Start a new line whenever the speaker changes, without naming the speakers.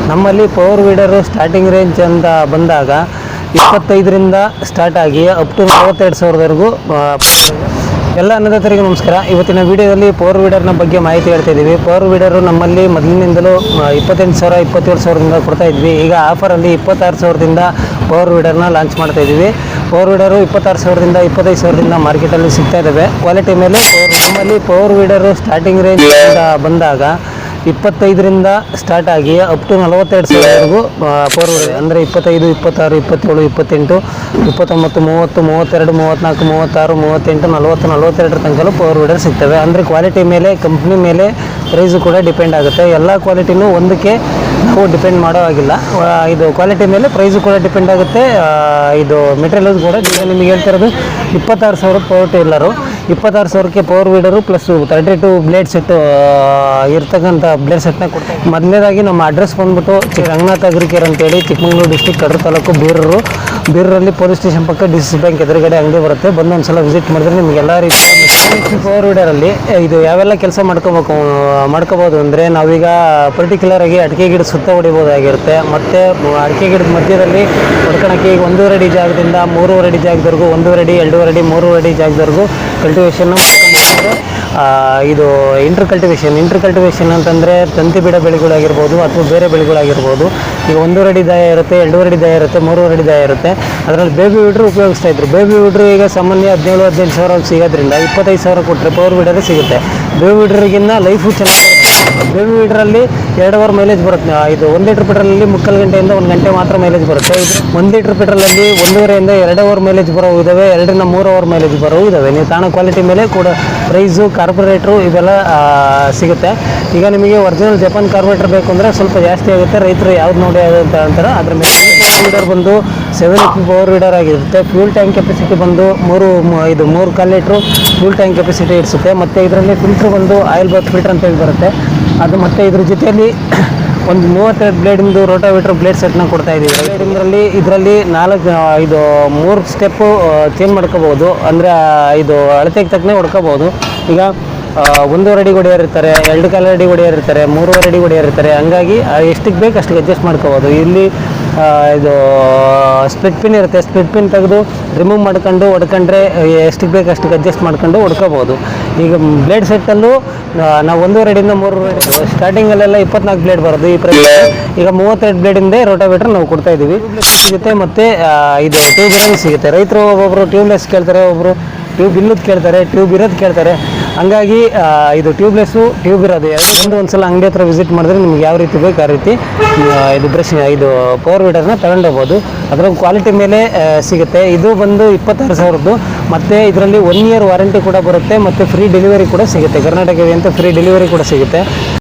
ನಮ್ಮಲ್ಲಿ power weeder starting range ಅಂತ ಬಂದಾಗ 25ರಿಂದ ಸ್ಟಾರ್ಟ್ ಆಗಿ ಅಪ್ ಟು 42,000ವರೆಗೂ ಎಲ್ಲ ಅನ್ನದಾತರಿಗೆ ನಮಸ್ಕಾರ. ಇವತ್ತಿನ ವಿಡಿಯೋದಲ್ಲಿ ಪವರ್ ವೀಡರ್ನ ಬಗ್ಗೆ ಮಾಹಿತಿ ಹೇಳ್ತಾ ಇದ್ದೀವಿ. ಪವರ್ ವೀಡರು ನಮ್ಮಲ್ಲಿ ಮೊದಲಿನಿಂದಲೂ 28,000 27,000ದಿಂದ ಕೊಡ್ತಾ ಇದ್ವಿ. ಈಗ ಆಫರಲ್ಲಿ 26,000ದಿಂದ ಪವರ್ ವೀಡರ್ನ ಲಾಂಚ್ ಮಾಡ್ತಾ ಇದ್ದೀವಿ. ಪವರ್ ವೀಡರು 26,000ದಿಂದ 25,000ದಿಂದ ಮಾರ್ಕೆಟಲ್ಲಿ ಸಿಗ್ತಾ ಇದ್ದಾವೆ. ಕ್ವಾಲಿಟಿ ಮೇಲೆ ನಮ್ಮಲ್ಲಿ ಪವರ್ ವೀಡರು ಸ್ಟಾರ್ಟಿಂಗ್ ರೇಂಜ್ ಅಂತ ಬಂದಾಗ 25ರಿಂದ ಸ್ಟಾರ್ಟ್ ಆಗಿ ಅಪ್ ಟು 42,000ವರೆಗೂ ಪವರ್ ವೀಡರ್ ಅಂದರೆ 25, 26, 27, 28, 29, 30, 32, 34, 36, 38, 40, 42 ತನಕ ಪವರ್ ವೀಡರ್ ಸಿಗ್ತವೆ. ಅಂದರೆ ಕ್ವಾಲಿಟಿ ಮೇಲೆ, ಕಂಪ್ನಿ ಮೇಲೆ ಪ್ರೈಸು ಕೂಡ ಡಿಪೆಂಡ್ ಆಗುತ್ತೆ. ಎಲ್ಲ ಕ್ವಾಲಿಟಿನೂ ಒಂದಕ್ಕೆ ನಾವು ಡಿಪೆಂಡ್ ಮಾಡೋ ಆಗಿಲ್ಲ. ಇದು ಕ್ವಾಲಿಟಿ ಮೇಲೆ ಪ್ರೈಸು ಕೂಡ ಡಿಪೆಂಡ್ ಆಗುತ್ತೆ. ಇದು ಮೆಟೀರಿಯಲ್ ಕೂಡ ನಿಮಗೆ ಹೇಳ್ತಿರೋದು 26,000 ಪವರ್ ಟಿಲ್ಲರು. 26,000ಕ್ಕೆ power weeder plus 32 blade set ಇರ್ತಕ್ಕಂಥ ಬ್ಲೇಡ್ ಸೆಟ್ನ ಕೊಡ್ತಾರೆ. ಮೊದಲನೇದಾಗಿ ನಮ್ಮ ಅಡ್ರೆಸ್ ಬಂದ್ಬಿಟ್ಟು ರಂಗನಾಥ ಅಗ್ರಿಕೇರ್ ಅಂತೇಳಿ, ಚಿಕ್ಕಮಗಳೂರು ಡಿಸ್ಟಿಕ್, ಕಡೂರು ತಾಲೂಕು, ಬೀರೂರಲ್ಲಿ ಪೊಲೀಸ್ ಸ್ಟೇಷನ್ ಪಕ್ಕ DCC ಬ್ಯಾಂಕ್ ಎದುರುಗಡೆ ಅಂಗಡಿ ಬರುತ್ತೆ. ಬಂದು ಒಂದ್ಸಲ ವಿಸಿಟ್ ಮಾಡಿದ್ರೆ ನಿಮ್ಗೆ ಎಲ್ಲ ರೀತಿಯ ಪವರ್ ವೀಡರಲ್ಲಿ ಇದು ಯಾವೆಲ್ಲ ಕೆಲಸ ಮಾಡ್ಕೋಬೋದು ಅಂದರೆ, ನಾವೀಗ ಪರ್ಟಿಕ್ಯುಲರ್ ಆಗಿ ಅಡಿಕೆ ಗಿಡ ಸುತ್ತ ಹೊಡಿಬೋದಾಗಿರುತ್ತೆ. ಮತ್ತು ಅಡಿಕೆ ಗಿಡದ ಮಧ್ಯದಲ್ಲಿ ಹೊಡ್ಕೊಳಕ್ಕೆ ಈಗ 1.5 ಅಡಿ ಜಾಗದಿಂದ 3.5 ಅಡಿ ಜಾಗದವರೆಗೂ, 1.5 ಅಡಿ, 2.5 ಅಡಿ, 3 ಅಡಿ ಜಾಗದವರೆಗೂ ಕಲ್ಟಿವೇಷನ್ ಇದು ಇಂಟರ್ ಕಲ್ಟಿವೇಷನ್ ಅಂತಂದರೆ ತಂತಿ ಬಿಡ ಬೆಳೆಗಳಾಗಿರ್ಬೋದು ಅಥವಾ ಬೇರೆ ಬೆಳೆಗಳಾಗಿರ್ಬೋದು. ಈಗ 1.5 ಅಡಿ ದಾಯ ಇರುತ್ತೆ, 2.5 ಅಡಿ ದಾಯ ಇರುತ್ತೆ, 3 ಅಡಿ ದಾಯ ಇರುತ್ತೆ. ಅದರಲ್ಲಿ ಬೇಬಿ ವೀಡ್ರು ಉಪಯೋಗಿಸ್ತಾ ಇದ್ರು. ಬೇಬಿ ವೀಡ್ರು ಈಗ ಸಾಮಾನ್ಯ 17-18 ಸಾವಿರ ಸಿಗೋದ್ರಿಂದ 25,000 ಕೊಟ್ಟರೆ ಪವರ್ ವೀಡರೇ ಸಿಗುತ್ತೆ. ಬೇಬಿ ವೀಡ್ರಿಗಿನ್ನ ಲೈಫು ಚೆನ್ನಾಗಿರುತ್ತೆ. ಬೇಬಿ ವೀಡ್ರಲ್ಲಿ 2 ಅವರ್ ಮೈಲೇಜ್ ಬರುತ್ತೆ. ಇದು 1 ಲೀಟ್ರ್ ಪೆಟ್ರೋಲಲ್ಲಿ 3/4 ಗಂಟೆಯಿಂದ 1 ಗಂಟೆ ಮಾತ್ರ ಮೈಲೇಜ್ ಬರುತ್ತೆ. 1 ಲೀಟ್ರ್ ಪೆಟ್ರೋಲಲ್ಲಿ 1.5ರಿಂದ 2 ಅವರ್ ಮೈಲೇಜ್ ಬರೋ ಇದ್ದಾವೆ, 2ರಿಂದ 3 ಅವರ್ ಮೈಲೇಜ್ ಬರೋ ಇದ್ದಾವೆ. ನೀವು ತಾಣೋ ಕ್ವಾಲಿಟಿ ಮೇಲೆ ಕೂಡ ಪ್ರೈಸು, ಕಾರ್ಪೊರೇಟ್ರು ಇವೆಲ್ಲ ಸಿಗುತ್ತೆ. ಈಗ ನಿಮಗೆ ಒರಿಜಿನಲ್ ಜಪಾನ್ ಕಾರ್ಪೊರೇಟರ್ ಬೇಕು ಅಂದರೆ ಸ್ವಲ್ಪ ಜಾಸ್ತಿ ಆಗುತ್ತೆ. ರೈತರು ಯಾವ್ದು ನೋಡಿ ಅಂತ ಅಂತಾರೆ. ಅದ್ರ ಮೇಲೆ ಪವರ್ ವೀಡರ್ ಬಂದು 7 ಪವರ್ ವೀಡರ್ ಆಗಿರುತ್ತೆ. ಫ್ಯೂಲ್ ಟ್ಯಾಂಕ್ ಕೆಪಾಸಿಟಿ ಬಂದು 3.25 ಲೀಟ್ರು ಫ್ಯೂಲ್ ಟ್ಯಾಂಕ್ ಕೆಪಾಸಿಟಿ ಇಡಿಸುತ್ತೆ. ಮತ್ತು ಇದರಲ್ಲಿ ಫಿಲ್ಟ್ರ್ ಬಂದು ಆಯಿಲ್ ಬಾತ್ ಫಿಲ್ಟರ್ ಅಂತೇಳಿ ಬರುತ್ತೆ ಅದು. ಮತ್ತು ಇದ್ರ ಜೊತೆಯಲ್ಲಿ ಒಂದು 32 ಬ್ಲೇಡಿಂದು ರೋಟಾವೇಟ್ರ್ ಬ್ಲೇಡ್ ಸೆಟ್ನ ಕೊಡ್ತಾ ಇದ್ದೀವಿ. ಇದರಲ್ಲಿ 3 ಸ್ಟೆಪ್ಪು ಚೇಂಜ್ ಮಾಡ್ಕೋಬೋದು. ಅಂದರೆ ಇದು ಅಳತೆಗೆ ತಕ್ಕನೆ ಹೊಡ್ಕೋಬೋದು. ಈಗ 1.5 ಅಡಿ ಹೊಡೆಯೋರಿರ್ತಾರೆ, 2.25 ಅಡಿ ಹೊಡೆಯೋರಿರ್ತಾರೆ, 3.5 ಅಡಿ ಹೊಡೆಯೋರಿರ್ತಾರೆ. ಹಂಗಾಗಿ ಎಷ್ಟಕ್ಕೆ ಬೇಕು ಅಷ್ಟಕ್ಕೆ ಅಡ್ಜಸ್ಟ್ ಮಾಡ್ಕೋಬೋದು. ಇಲ್ಲಿ ಇದು ಸ್ಪ್ಲಿಟ್ ಪಿನ್ ಇರುತ್ತೆ. ಸ್ಪ್ಲಿಟ್ ಪಿನ್ ತೆಗೆದು ರಿಮೂವ್ ಮಾಡ್ಕೊಂಡು ಹೊಡ್ಕೊಂಡ್ರೆ ಎಷ್ಟಕ್ಕೆ ಬೇಕು ಅಷ್ಟಕ್ಕೆ ಅಡ್ಜಸ್ಟ್ ಮಾಡ್ಕೊಂಡು ಹೊಡ್ಕೋಬೋದು. ಈಗ ಬ್ಲೇಡ್ ಸೆಟ್ಟಲ್ಲೂ ನಾವು 1.5 ಅಡಿಯಿಂದ 3 ಅಡಿ ಸ್ಟಾರ್ಟಿಂಗಲ್ಲೆಲ್ಲ 24 ಬ್ಲೇಡ್ ಬರೋದು. ಈ ಪ್ರೈಸ್ ಈಗ 32 ಬ್ಲೇಡಿಂದ ರೋಟಾವೇಟ್ರ್ ನಾವು ಕೊಡ್ತಾ ಇದ್ದೀವಿ. ಸಿಗುತ್ತೆ. ಮತ್ತು ಇದು ಟ್ಯೂಬ್ ಇರೋದು ಸಿಗುತ್ತೆ. ರೈತರು ಒಬ್ಬೊಬ್ಬರು ಟ್ಯೂಬ್ಲೆಸ್ ಕೇಳ್ತಾರೆ, ಒಬ್ಬರು ಟ್ಯೂಬ್ ಇಲ್ಲದ ಕೇಳ್ತಾರೆ, ಟ್ಯೂಬ್ ಇರೋದು ಕೇಳ್ತಾರೆ. ಹಂಗಾಗಿ ಇದು ಟ್ಯೂಬ್ಲೆಸ್ಸು, ಟ್ಯೂಬ್ ಇರೋದು ಒಂದ್ಸಲ ಅಂಗಡಿ ಹತ್ರ ವಿಸಿಟ್ ಮಾಡಿದ್ರೆ ನಿಮ್ಗೆ ಯಾವ ರೀತಿ ಬೇಕು ಆ ರೀತಿ ಇದು ಪವರ್ ವೀಡರ್ನ ತಗೊಂಡೋಗ್ಬೋದು. ಅದರ ಕ್ವಾಲಿಟಿ ಮೇಲೆ ಸಿಗುತ್ತೆ. ಇದು ಬಂದು 26,000. ಮತ್ತು ಇದರಲ್ಲಿ 1 ಇಯರ್ ವಾರಂಟಿ ಕೂಡ ಬರುತ್ತೆ. ಮತ್ತು ಫ್ರೀ ಡೆಲಿವರಿ ಕೂಡ ಸಿಗುತ್ತೆ. ಕರ್ನಾಟಕಕ್ಕೆ ಅಂತ ಫ್ರೀ ಡೆಲಿವರಿ ಕೂಡ ಸಿಗುತ್ತೆ.